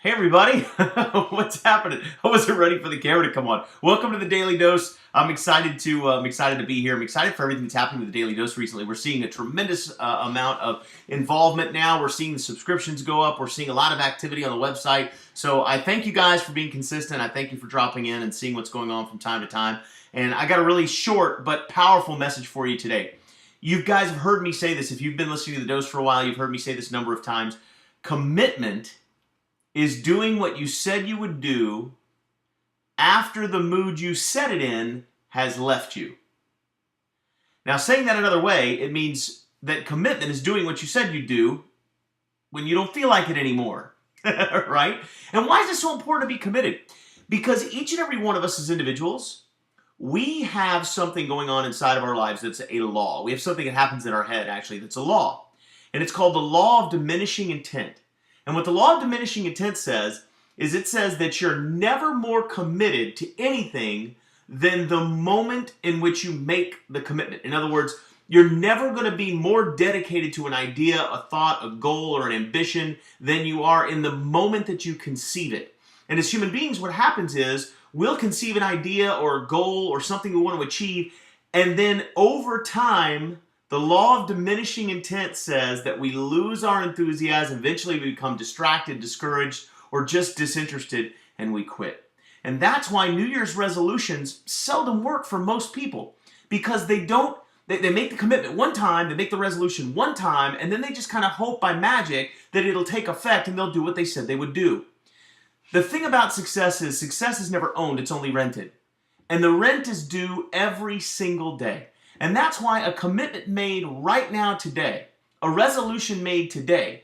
Hey everybody, what's happening? I wasn't ready for the camera to come on. Welcome to the Daily Dose. I'm excited to be here. I'm excited for everything that's happening with the Daily Dose recently. We're seeing a tremendous amount of involvement now. We're seeing the subscriptions go up. We're seeing a lot of activity on the website. So I thank you guys for being consistent. I thank you for dropping in and seeing what's going on from time to time. And I got a really short but powerful message for you today. You guys have heard me say this. If you've been listening to the Dose for a while, you've heard me say this a number of times. Commitment is doing what you said you would do after the mood you set it in has left you. Now, saying that another way, it means that commitment is doing what you said you'd do when you don't feel like it anymore, right? And why is it so important to be committed? Because each and every one of us as individuals, we have something going on inside of our lives that's a law. We have something that happens in our head, actually, that's a law. And it's called the law of diminishing intent. And what the law of diminishing intent says is it says that you're never more committed to anything than the moment in which you make the commitment. In other words, you're never going to be more dedicated to an idea, a thought, a goal, or an ambition than you are in the moment that you conceive it. And as human beings, what happens is we'll conceive an idea or a goal or something we want to achieve, and then over time, the law of diminishing intent says that we lose our enthusiasm. Eventually, we become distracted, discouraged, or just disinterested, and we quit. And that's why New Year's resolutions seldom work for most people, because they make the commitment one time, they make the resolution one time, and then they just kind of hope by magic that it'll take effect and they'll do what they said they would do. The thing about success is never owned, it's only rented. And the rent is due every single day. And that's why a commitment made right now today, a resolution made today,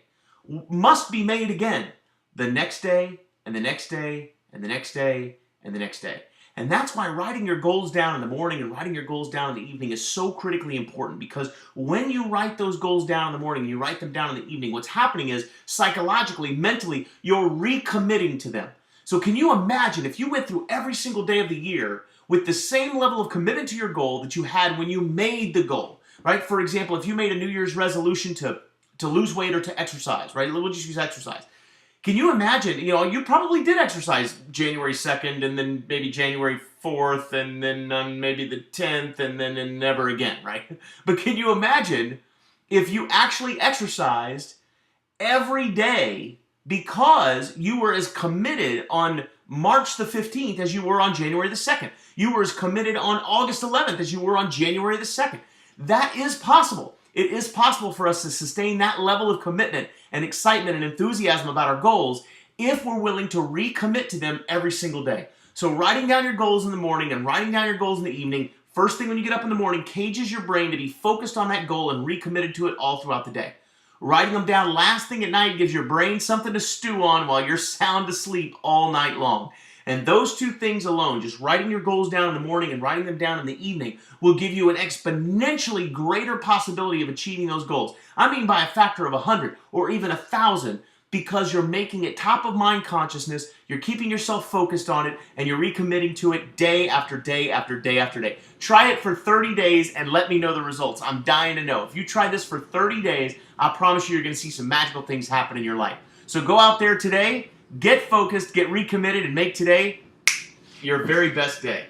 must be made again the next day, and the next day, and the next day, and the next day. And that's why writing your goals down in the morning and writing your goals down in the evening is so critically important, because when you write those goals down in the morning and you write them down in the evening, what's happening is psychologically, mentally, you're recommitting to them. So can you imagine if you went through every single day of the year with the same level of commitment to your goal that you had when you made the goal, right? For example, if you made a New Year's resolution to lose weight or to exercise, right? We'll just use exercise. Can you imagine, you probably did exercise January 2nd and then maybe January 4th and then on maybe the 10th and then and never again, right? But can you imagine if you actually exercised every day because you were as committed on March the 15th as you were on January the 2nd. You were as committed on August 11th as you were on January the 2nd. That is possible. It is possible for us to sustain that level of commitment and excitement and enthusiasm about our goals if we're willing to recommit to them every single day. So writing down your goals in the morning and writing down your goals in the evening, first thing when you get up in the morning, cages your brain to be focused on that goal and recommitted to it all throughout the day. Writing them down last thing at night gives your brain something to stew on while you're sound asleep all night long. And those two things alone, just writing your goals down in the morning and writing them down in the evening, will give you an exponentially greater possibility of achieving those goals. I mean by a factor of 100 or even 1,000, because you're making it top of mind consciousness, you're keeping yourself focused on it, and you're recommitting to it day after day after day after day. Try it for 30 days and let me know the results. I'm dying to know. If you try this for 30 days, I promise you're going to see some magical things happen in your life. So go out there today, get focused, get recommitted, and make today your very best day.